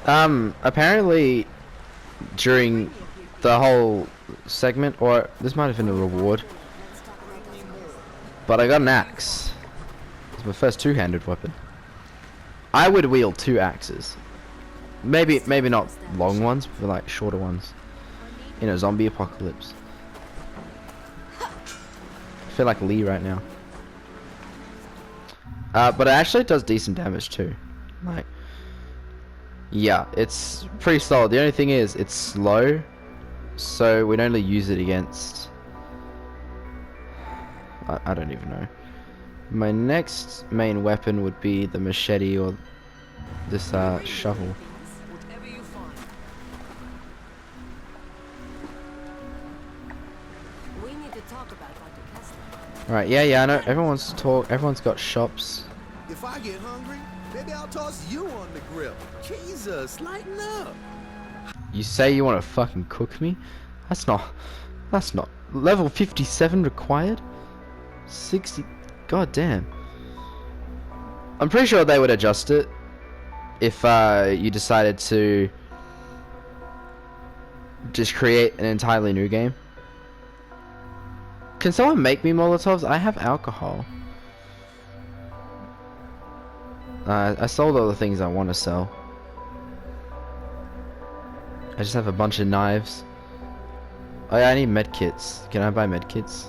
Apparently during the whole segment, or this might have been a reward, but I got an axe. It's my first two-handed weapon. I would wield 2 axes. Maybe not long ones, but like shorter ones. In a zombie apocalypse. I feel like Lee right now. But it actually does decent damage too. Like, yeah, it's pretty solid. The only thing is, it's slow, so we'd only use it against... I don't even know. My next main weapon would be the machete or this shovel. Right, yeah, I know. Everyone's got shops. If I get hungry, maybe I'll toss you on the grill. Jesus, lighten up. You say you want to fucking cook me? That's not level 57 required. 60. God damn. I'm pretty sure they would adjust it if you decided to just create an entirely new game. Can someone make me Molotovs? I have alcohol. I sold all the things I want to sell. I just have a bunch of knives. Oh yeah, I need medkits. Can I buy medkits?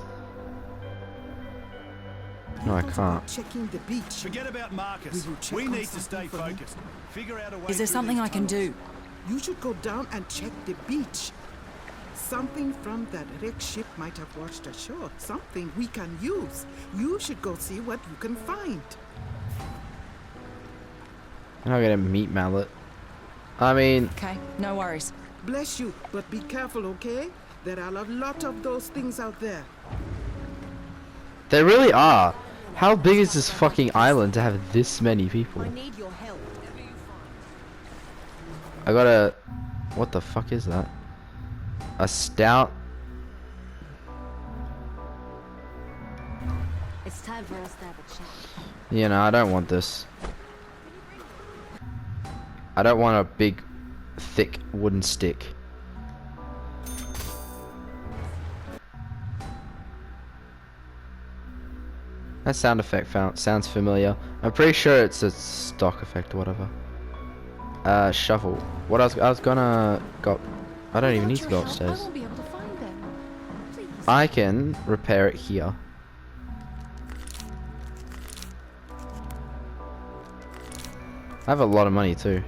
No, I can't. Checking the beach. Forget about Marcus. We need to stay focused. Figure out a way. Is there something I can do? You should go down and check the beach. Something from that wrecked ship might have washed ashore. Something we can use. You should go see what you can find. I'm not gonna meat mallet. I mean... Okay, no worries. Bless you, but be careful, okay? There are a lot of those things out there. There really are. How big is this fucking island to have this many people? I need your help. I got a... What the fuck is that? A stout. It's time for us to have a chat. You know, I don't want this. I don't want a big, thick wooden stick. That sound effect sounds familiar. I'm pretty sure it's a stock effect or whatever. Shovel. What I was gonna go... I don't even need to go upstairs. I won't be able to find them. Please. I can repair it here. I have a lot of money too.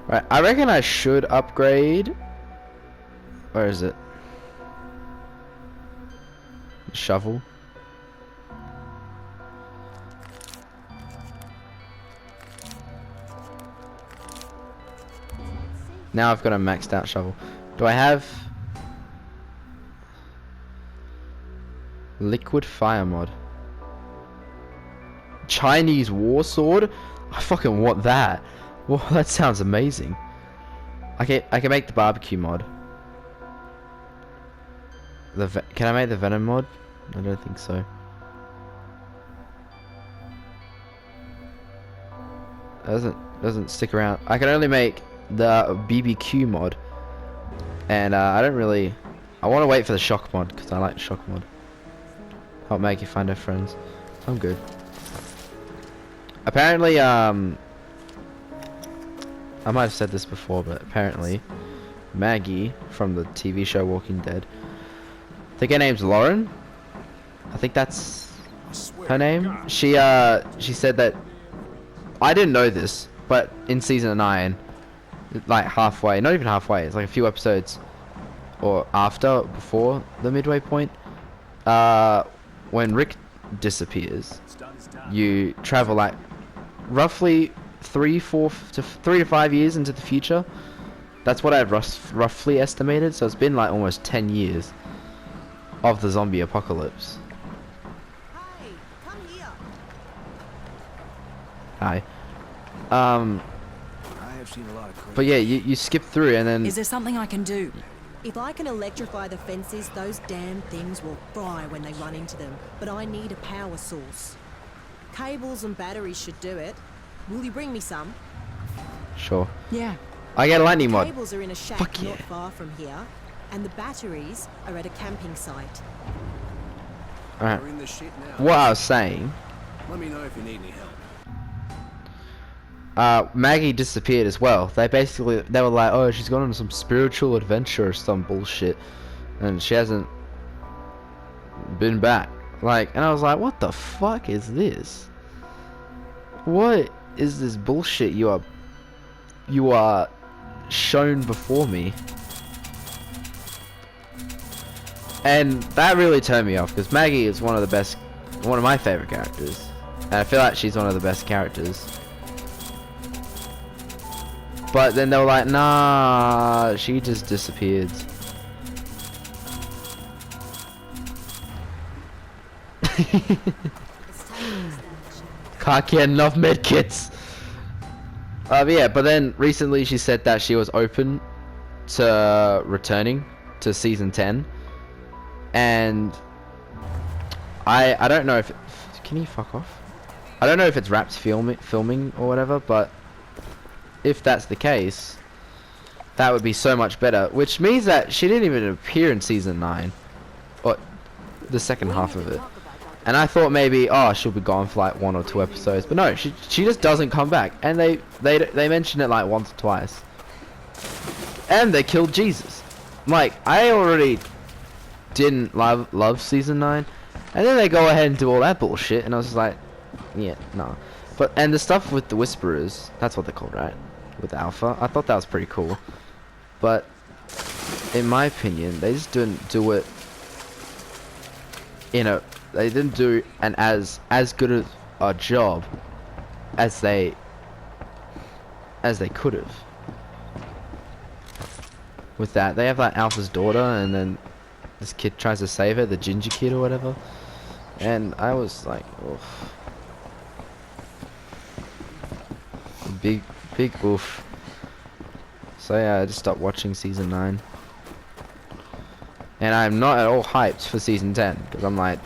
Right, I reckon I should upgrade. Where is it? Shovel. Now I've got a maxed out shovel. Do I have liquid fire mod? Chinese war sword? I fucking want that. Well, that sounds amazing. I can make the barbecue mod. Can I make the venom mod? I don't think so. Doesn't stick around. I can only make the BBQ mod, and I don't really. I want to wait for the shock mod because I like the shock mod. Help make you find her friends. I'm good. Apparently, I might have said this before, but apparently, Maggie from the TV show Walking Dead. I think her name's Lauren. I think that's her name. She said that. I didn't know this, but in season 9. Like halfway, not even halfway, it's like a few episodes or before the midway point, when Rick disappears, you travel like roughly 3 to 5 years into the future. That's what I've roughly estimated, so it's been like almost 10 years of the zombie apocalypse. Hi, come here. Hi. Seen a lot of but yeah, you skip through and then... Is there something I can do? If I can electrify the fences, those damn things will fry when they run into them. But I need a power source. Cables and batteries should do it. Will you bring me some? Sure. Yeah. I get a lightning mod. Cables are in a shack Fuck not yeah. far from here, and the batteries are at a camping site. Alright. We're in the shit now. What I was saying, Let me know if you need any help. Maggie disappeared as well. They were like, oh, she's gone on some spiritual adventure or some bullshit, and she hasn't been back. Like, and I was like, what the fuck is this? What is this bullshit you are shown before me? And that really turned me off, because Maggie is one of my favorite characters, and I feel like she's one of the best characters. But then they were like, nah, she just disappeared. Can't get enough medkits. Yeah, but then recently she said that she was open to returning to season 10. And I don't know if can you fuck off? I don't know if it's wrapped filming or whatever, but if that's the case, that would be so much better. Which means that she didn't even appear in season 9, or the second half of it. And I thought maybe, oh, she'll be gone for like 1 or 2 episodes, but no, she just doesn't come back. And they mention it like once or twice. And they killed Jesus. Like, I already didn't love season 9, and then they go ahead and do all that bullshit, and I was just like, yeah, no. But and the stuff with the Whisperers, that's what they're called, right? With Alpha, I thought that was pretty cool. But in my opinion, they just didn't do it. They didn't do an as good a job as they could have. With that, they have like Alpha's daughter, and then this kid tries to save her, the ginger kid or whatever. And I was like, oof. Big oof. So yeah, I just stopped watching season 9. And I'm not at all hyped for season 10, because I'm like,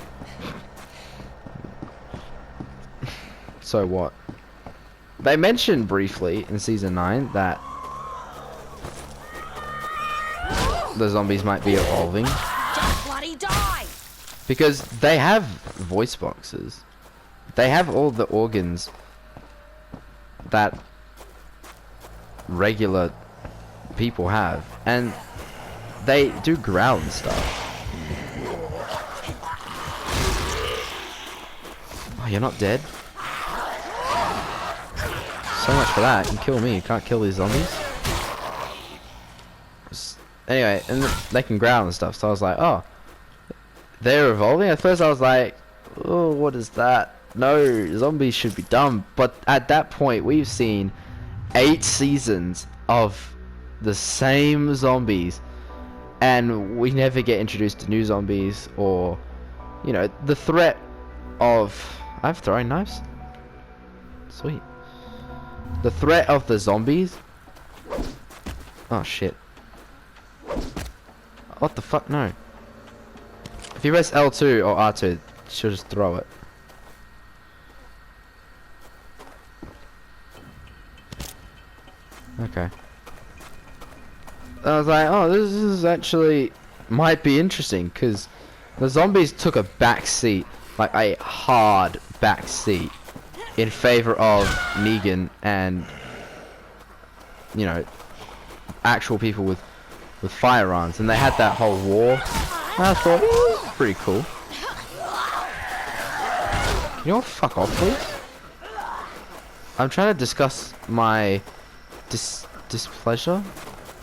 so what? They mentioned briefly in season 9 that the zombies might be evolving. Don't bloody die! Because they have voice boxes. They have all the organs that regular people have. And they do growl and stuff. Oh, you're not dead? So much for that. You can kill me. You can't kill these zombies. Anyway, and they can growl and stuff. So I was like, oh, they're evolving. At first I was like, oh, what is that? No, zombies should be dumb. But at that point, we've seen 8 seasons of the same zombies, and we never get introduced to new zombies, or, you know, the threat of... I have throwing knives? Sweet. The threat of the zombies... Oh, shit. What the fuck? No. If you press L2 or R2, she'll just throw it. Okay. I was like, oh, this is actually might be interesting, because the zombies took a back seat, like a hard back seat, in favor of Negan and, you know, actual people with firearms, and they had that whole war. I thought, this is pretty cool. Can you all fuck off, please? I'm trying to discuss my displeasure.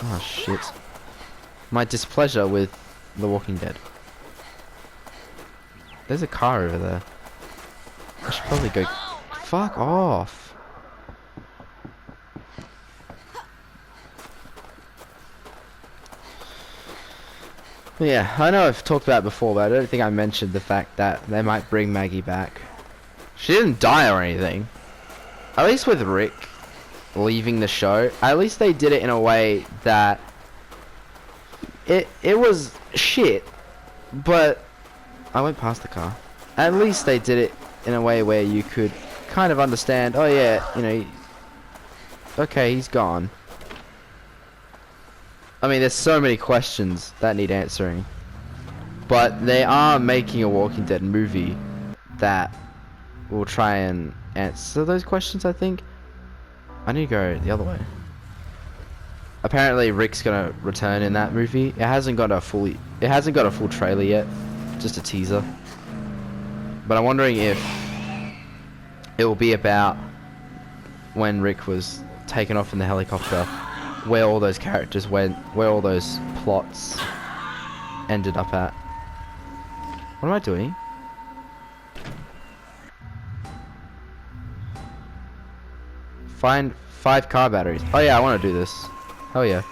Oh shit. My displeasure with The Walking Dead. There's a car over there. I should probably go. Fuck off. Yeah, I know I've talked about it before, but I don't think I mentioned the fact that they might bring Maggie back. She didn't die or anything. At least with Rick leaving the show, at least they did it in a way that it was shit, but I went past the car. At least they did it in a way where you could kind of understand, oh yeah, you know, Okay, he's gone. I mean, there's so many questions that need answering. But they are making a Walking Dead movie that will try and answer those questions, I think. I need to go the other way. Apparently Rick's gonna return in that movie. It hasn't got a full trailer yet. Just a teaser. But I'm wondering if it will be about when Rick was taken off in the helicopter, where all those characters went, where all those plots ended up at. What am I doing? Find 5 car batteries. Oh yeah, I want to do this. Oh yeah.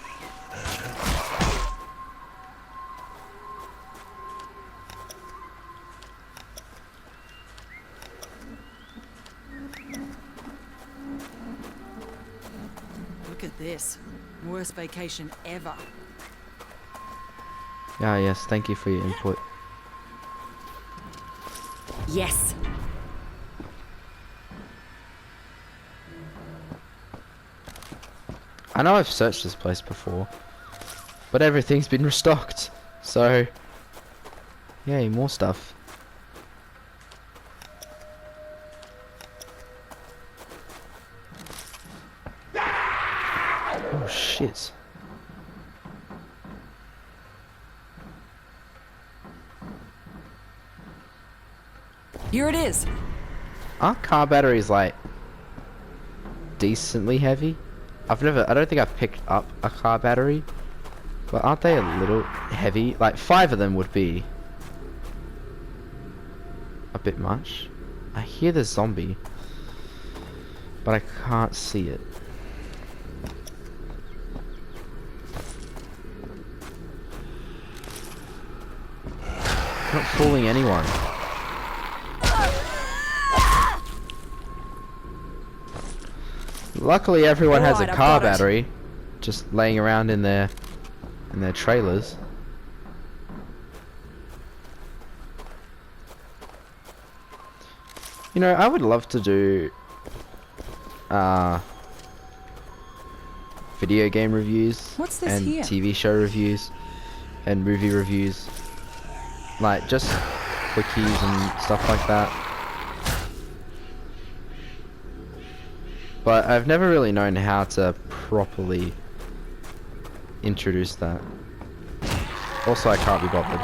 Look at this. Worst vacation ever. Ah yes, thank you for your input. Yes. I know I've searched this place before, but everything's been restocked, so yay, more stuff. Oh shit. Here it is. Aren't car batteries like decently heavy? I don't think I've picked up a car battery, but aren't they a little heavy? Like 5 of them would be a bit much. I hear the zombie, but I can't see it. Not fooling anyone. Luckily everyone has a Alright, I've car got it. battery just laying around in their trailers. You know, I would love to do video game reviews What's this and here? TV show reviews and movie reviews. Like just quickies and stuff like that. But I've never really known how to properly introduce that. Also, I can't be bothered.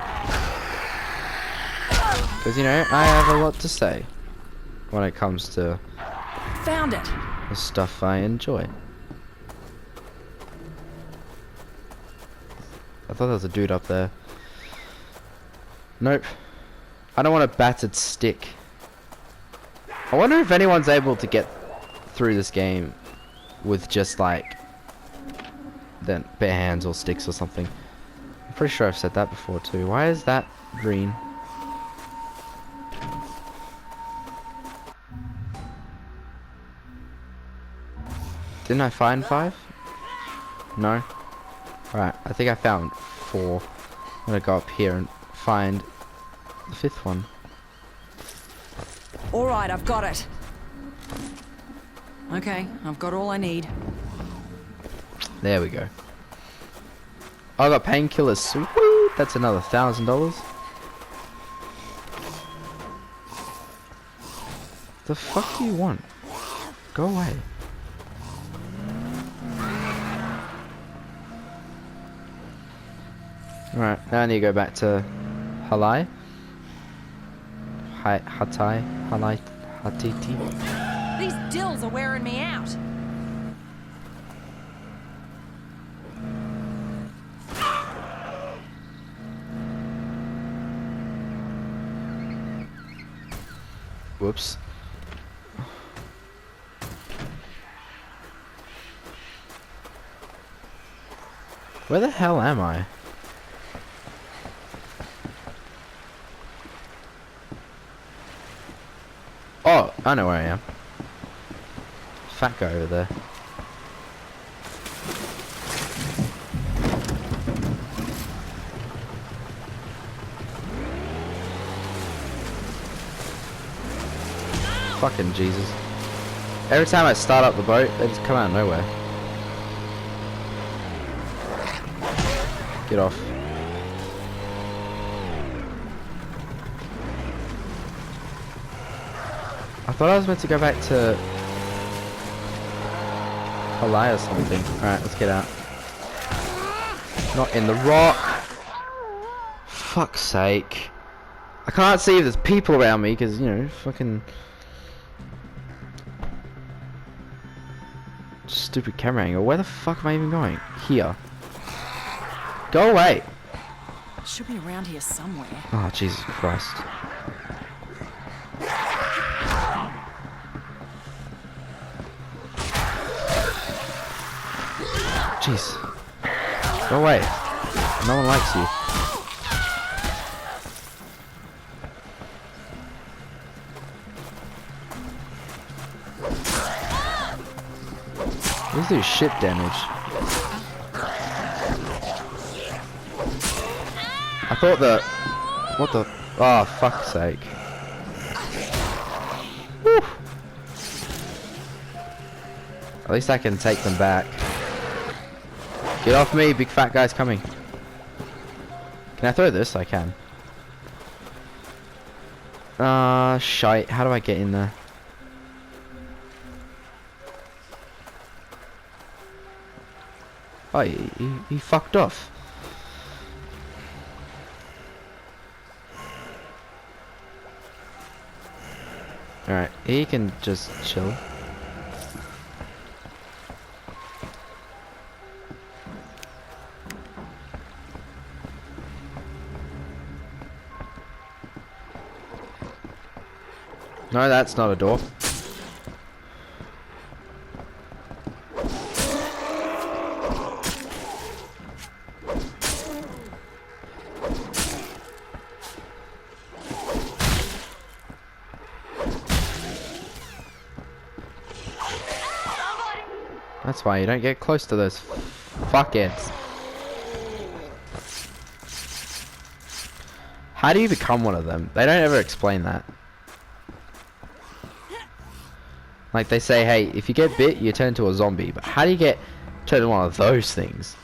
Because, you know, I have a lot to say when it comes to Found it. the stuff I enjoy. I thought there was a dude up there. Nope. I don't want a battered stick. I wonder if anyone's able to get through this game with just like then bare hands or sticks or something. I'm pretty sure I've said that before too. Why is that green? Didn't I find 5? No? Alright, I think I found 4. I'm gonna go up here and find the 5th one. All right, I've got it. Okay, I've got all I need. There we go. I got painkillers. Sweet. That's another $1,000. The fuck do you want? Go away. Alright, now I need to go back to Halai. Hatiti. These dills are wearing me out. Whoops. Where the hell am I? Oh, I know where I am. Fat guy over there. Fucking Jesus. Every time I start up the boat, they just come out of nowhere. Get off. I thought I was meant to go back to Hawaii or something. Alright, let's get out. Not in the rock. Fuck's sake. I can't see if there's people around me because, you know, fucking stupid camera angle. Where the fuck am I even going? Here. Go away. Should be around here somewhere. Oh, Jesus Christ. Jeez. Go away. No one likes you. These do shit damage. I thought that... What the... Oh, fuck's sake. Whew. At least I can take them back. Get off me, big fat guy's coming. Can I throw this? I can. Shite. How do I get in there? Oh, he fucked off. Alright, he can just chill. No, that's not a door. That's why you don't get close to those fuckheads. How do you become one of them? They don't ever explain that. Like they say, hey, if you get bit, you turn into a zombie. But how do you get turned into one of those things?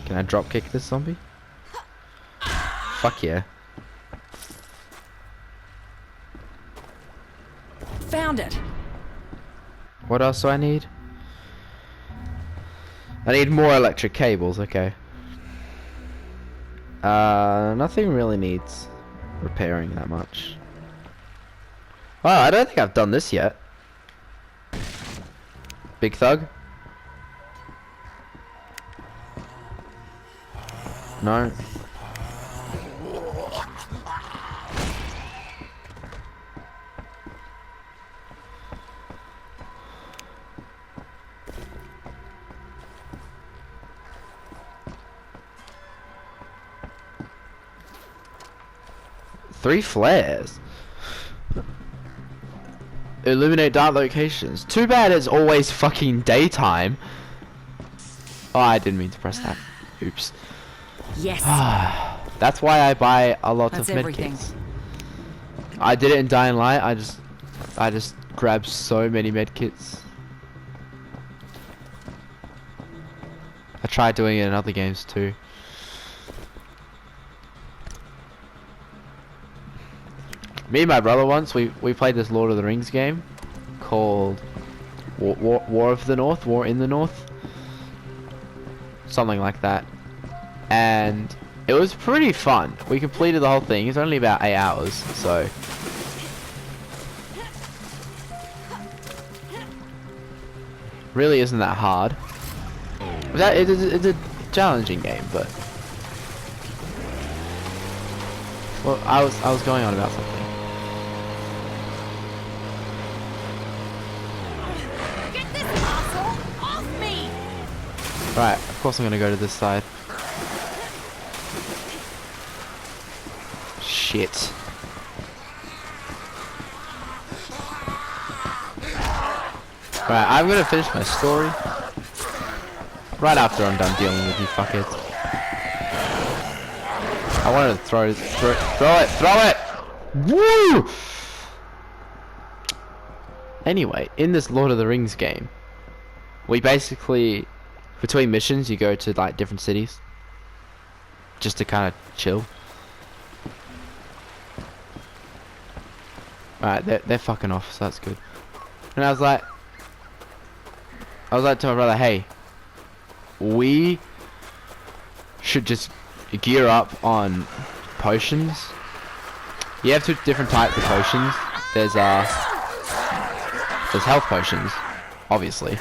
Can I drop kick this zombie? Fuck yeah. Found it. What else do I need? I need more electric cables, okay. Nothing really needs repairing that much. Wow, I don't think I've done this yet. Big Thug? No. Three flares. Illuminate dark locations. Too bad it's always fucking daytime. Oh, I didn't mean to press that. Oops. Yes. That's why I buy a lot That's of everything. medkits. I did it in Dying Light. I just grabbed so many medkits. I tried doing it in other games too. Me and my brother once, we played this Lord of the Rings game called War of the North, War in the North, something like that, and it was pretty fun. We completed the whole thing. It's only about 8 hours, so really isn't that hard. It's a challenging game, but well, I was going on about something. Get this asshole off me! Right, of course I'm gonna go to this side. Shit. Right, I'm gonna finish my story right after I'm done dealing with you fuckheads. I wanted to throw it! Woo! Anyway, in this Lord of the Rings game, we basically, between missions, you go to like different cities, just to kind of chill. Alright, they're fucking off, so that's good. And I was like to my brother, hey, we should just gear up on potions. You have 2 different types of potions. There's health potions, obviously.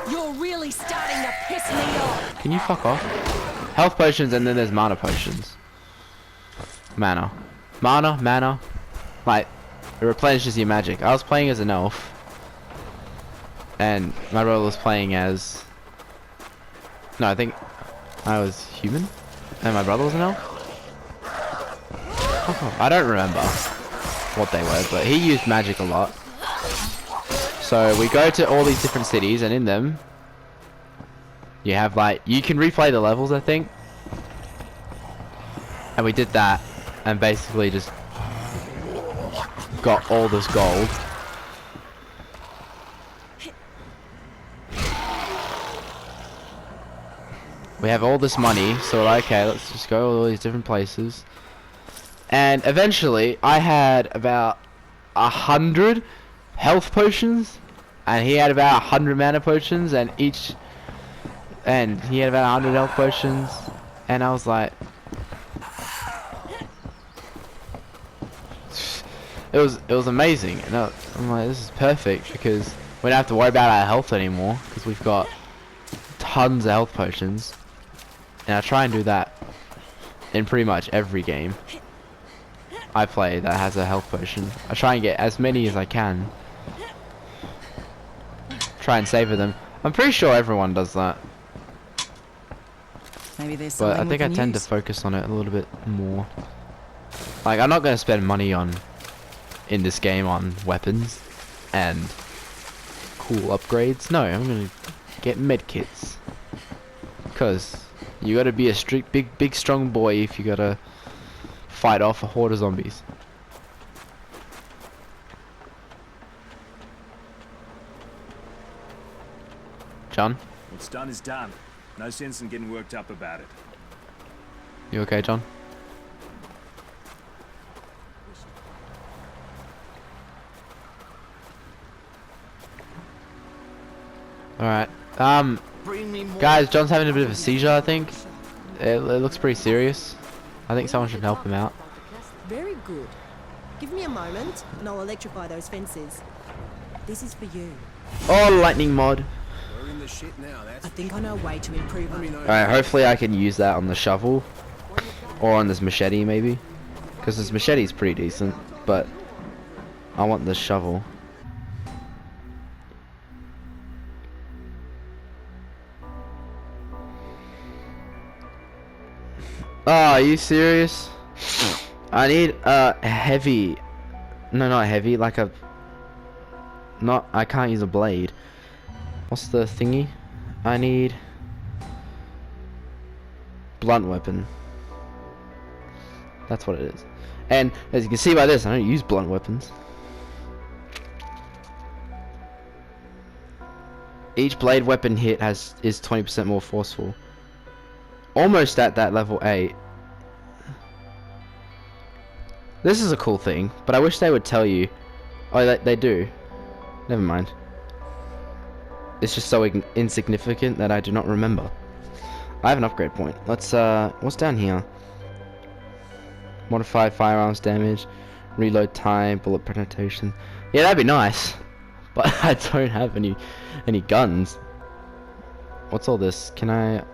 You're really starting to piss me off. Can you fuck off? Health potions, and then there's mana potions. Mana. Like, it replenishes your magic. I was playing as an elf, and my brother was playing as... No, I think I was human, and my brother was an elf. I don't remember what they were, but he used magic a lot. So we go to all these different cities, and in them, you have like, you can replay the levels, I think. And we did that, and basically just got all this gold. We have all this money, so we're like, okay, let's just go to all these different places. And eventually, I had about 100 health potions, and he had about 100 mana potions, and he had about 100 health potions, and I was like, it was amazing, and I'm like, this is perfect, because we don't have to worry about our health anymore, because we've got tons of health potions. And I try and do that in pretty much every game I play that has a health potion. I try and get as many as I can. Try and savor them. I'm pretty sure everyone does that. Maybe there's But something I think I tend to focus on it a little bit more. Like, I'm not going to spend money in this game on weapons and cool upgrades. No, I'm going to get medkits. Because you gotta be a strict, big, strong boy if you gotta fight off a horde of zombies. John? What's done is done. No sense in getting worked up about it. You okay, John? Alright. Guys, John's having a bit of a seizure, I think. It looks pretty serious. I think someone should help him out. Very good. Give me a moment, and I'll electrify those fences. This is for you. Oh, lightning mod. We're in the shit now, that's I think I know a way to improve on it. Alright, hopefully I can use that on the shovel. Or on this machete, maybe. Because this machete is pretty decent, but I want the shovel. Oh, are you serious? I need a heavy... No, not heavy, like a... Not... I can't use a blade. What's the thingy? I need... Blunt weapon. That's what it is. And, as you can see by this, I don't use blunt weapons. Each blade weapon hit is 20% more forceful. Almost at that level 8. This is a cool thing, but I wish they would tell you. Oh, they do. Never mind. It's just so insignificant that I do not remember. I have an upgrade point. Let's, what's down here? Modify firearms damage, reload time, bullet penetration. Yeah, that'd be nice. But I don't have any guns. What's all this? Can I...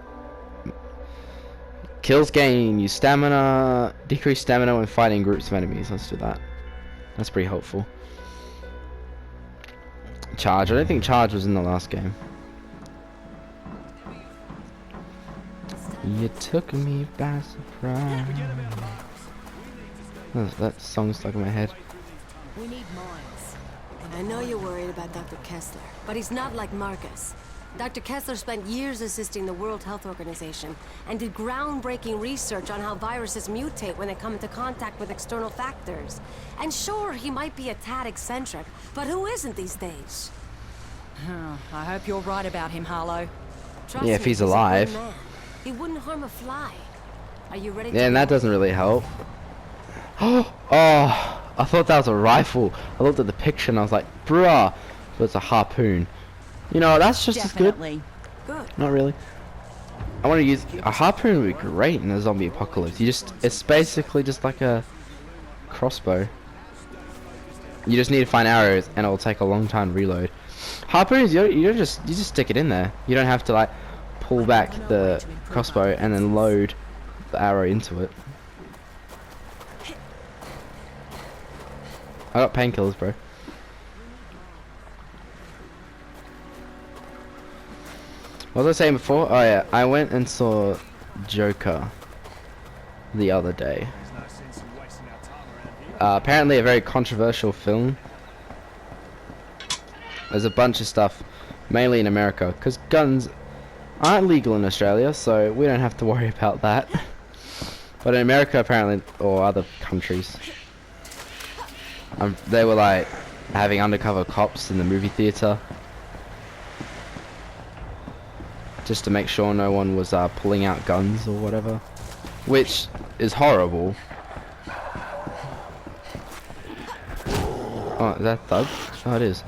Kills gain, use stamina, decrease stamina when fighting groups of enemies. Let's do that. That's pretty helpful. Charge. I don't think charge was in the last game. You took me by surprise. Oh, that song's stuck in my head. We need mines. I know you're worried about Dr. Kessler, but he's not like Marcus. Dr. Kessler spent years assisting the World Health Organization and did groundbreaking research on how viruses mutate when they come into contact with external factors. And sure, he might be a tad eccentric, but who isn't these days? I hope you're right about him, Harlow. Trust Yeah, me, if he's a good alive. man. He wouldn't harm a fly. Are you ready? Yeah, and that doesn't really help. Oh, I thought that was a rifle. I looked at the picture and I was like, bruh, but it's a harpoon. You know, that's just Definitely. Good. as good. Not really. I want to use a harpoon would be great in a zombie apocalypse. It's basically just like a crossbow. You just need to find arrows, and it'll take a long time to reload. Harpoons, you just stick it in there. You don't have to like pull back the crossbow and then load the arrow into it. I got painkillers, bro. What was I saying before? Oh yeah, I went and saw Joker the other day. Apparently a very controversial film. There's a bunch of stuff, mainly in America, because guns aren't legal in Australia, so we don't have to worry about that. But in America, apparently, or other countries, they were like having undercover cops in the movie theater, just to make sure no one was pulling out guns or whatever, which is horrible. Oh, is that Thug? Oh, it is.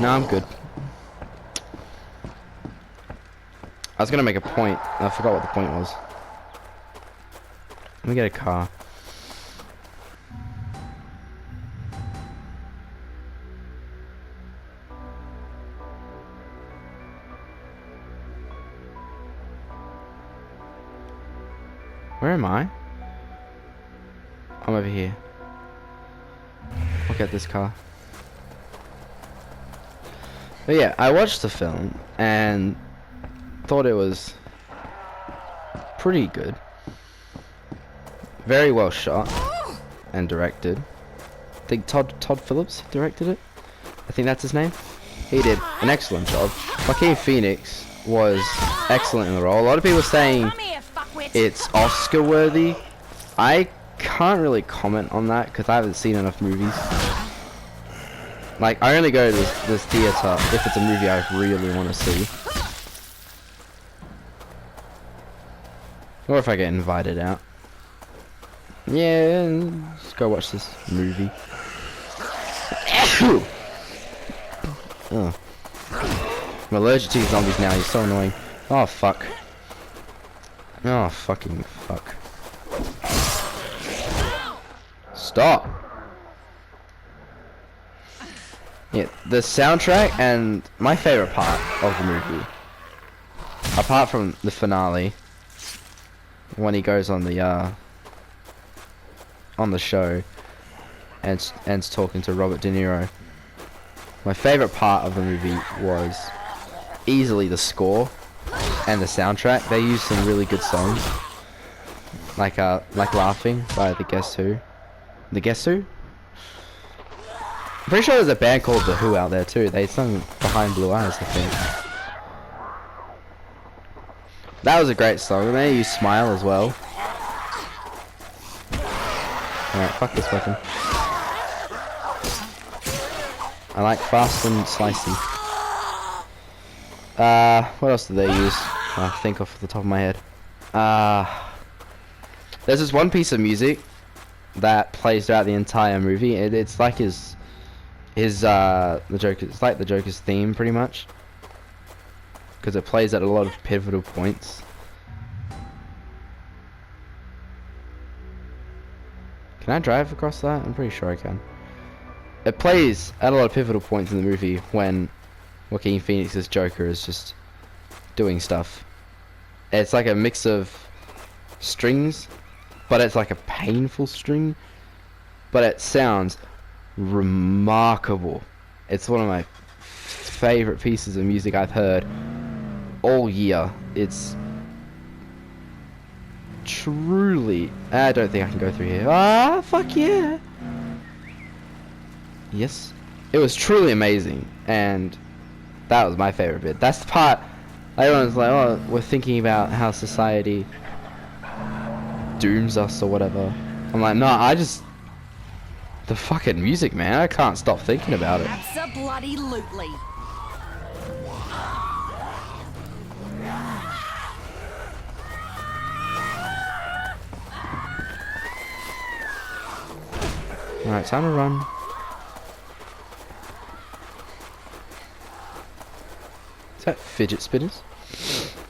No, I'm good. I was gonna make a point. I forgot what the point was. Let me get a car. Where am I? I'm over here. I'll get this car. But yeah, I watched the film and thought it was pretty good. Very well shot and directed. I think Todd Phillips directed it. I think that's his name. He did an excellent job. Joaquin Phoenix was excellent in the role. A lot of people saying it's Oscar worthy. I can't really comment on that because I haven't seen enough movies. Like, I only go to this theater if it's a movie I really want to see. Or if I get invited out. Yeah, let's go watch this movie. Oh. I'm allergic to zombies now, he's so annoying. Oh, fuck. Oh, fucking fuck. Stop! Yeah, the soundtrack and my favorite part of the movie, apart from the finale, when he goes on the show and talking to Robert De Niro, my favorite part of the movie was easily the score and the soundtrack. They used some really good songs, like Laughing by the Guess Who. The Guess Who? I'm pretty sure there's a band called The Who out there too. They sung Behind Blue Eyes, I think. That was a great song. And they used Smile as well. Alright, fuck this weapon. I like fast and slicey. What else did they use? I think off the top of my head. There's this one piece of music that plays throughout the entire movie. It's like the Joker. It's like the Joker's theme, pretty much, because it plays at a lot of pivotal points. Can I drive across that? I'm pretty sure I can. It plays at a lot of pivotal points in the movie when Joaquin Phoenix's Joker is just doing stuff. It's like a mix of strings, but it's like a painful string, but it sounds remarkable. It's one of my favorite pieces of music I've heard all year. It's truly... I don't think I can go through here. Ah, fuck yeah. Yes. It was truly amazing, and That was my favorite bit. That's the part everyone's like, oh, we're thinking about how society dooms us or whatever. I'm like, no, the fucking music, man. I can't stop thinking about it. Abso-bloody-lutely. Alright, time to run. Is that fidget spinners?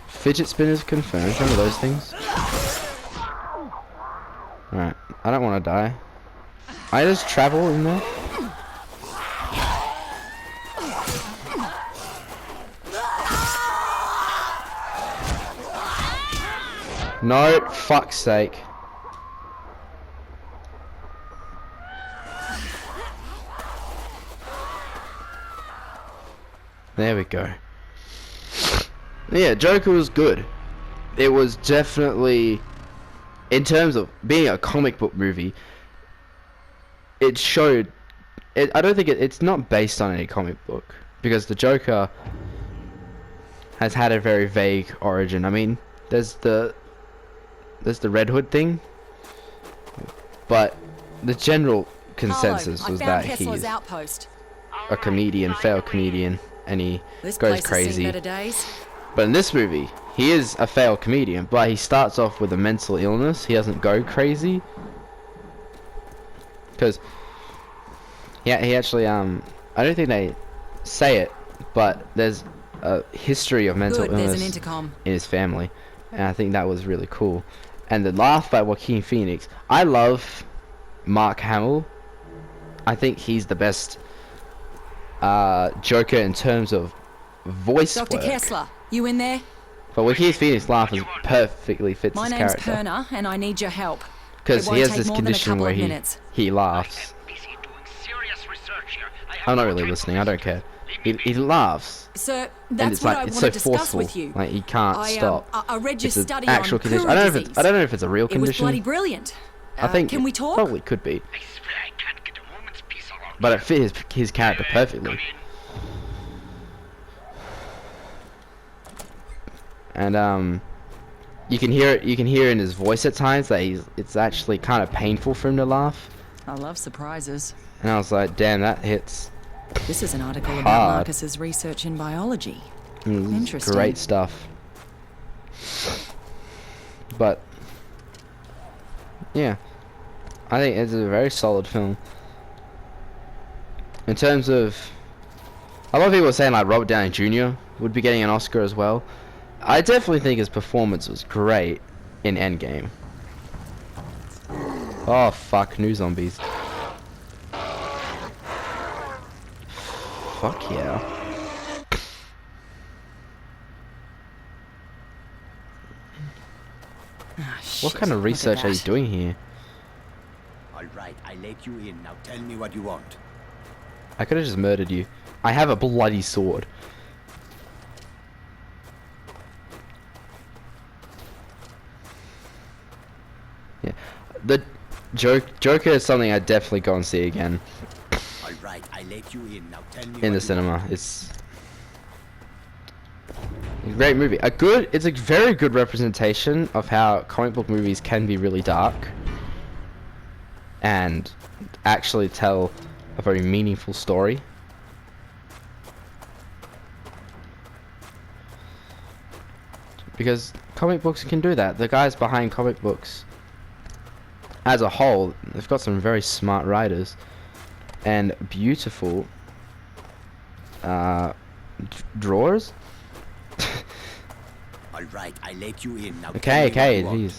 Fidget spinners confirmed. Remember those things? Alright, I don't want to die. I just travel in there. No, fuck's sake. There we go. Yeah, Joker was good. It was definitely, in terms of being a comic book movie, it showed. I don't think it's not based on any comic book, because the Joker has had a very vague origin. I mean, there's the Red Hood thing, but the general consensus was that he's outpost. a comedian, failed comedian, and he This goes place has seen crazy. better days. But in this movie, he is a failed comedian, but he starts off with a mental illness. He doesn't go crazy. Because he actually, I don't think they say it, but there's a history of mental Good, there's an illness intercom. in his family. And I think that was really cool. And the laugh by Joaquin Phoenix. I love Mark Hamill. I think he's the best Joker in terms of voice Dr. work. Kessler, you in there? But Joaquin Phoenix laugh is perfectly fits My his name's character. Perna, and I need your help. Because It won't he has take this more than a condition couple where of minutes. he laughs. I'm not really listening, I don't care. He laughs. Sir, And that's it's what like, I it's want so to discuss forceful. with you. Like, he can't stop. I read your It's an study actual on condition. Kuru I don't know if disease. I don't know if it's a real It was condition. bloody brilliant. I think Can we it talk? probably could be. But it fit his character perfectly. And you can hear in his voice at times that it's actually kind of painful for him to laugh. I love surprises. And I was like, damn, that hits. This is an article about Hard. Marcus's research in biology. Mm, Interesting. Great stuff. But yeah, I think it's a very solid film. In terms of, a lot of people are saying like Robert Downey Jr. would be getting an Oscar as well. I definitely think his performance was great in Endgame. Oh fuck, new zombies. Fuck yeah. What kind of research are you doing here? All right, I let you in. Now tell me what you want. I could have just murdered you. I have a bloody sword. Yeah. The Joker is something I'd definitely go and see again All right, I let you in. Now tell me in the what you cinema. want. It's a great movie. It's a very good representation of how comic book movies can be really dark and actually tell a very meaningful story. Because comic books can do that. The guys behind comic books, as a whole, they've got some very smart writers and beautiful drawers. All right, I let you in. Now Okay, tell me what you want. jeez.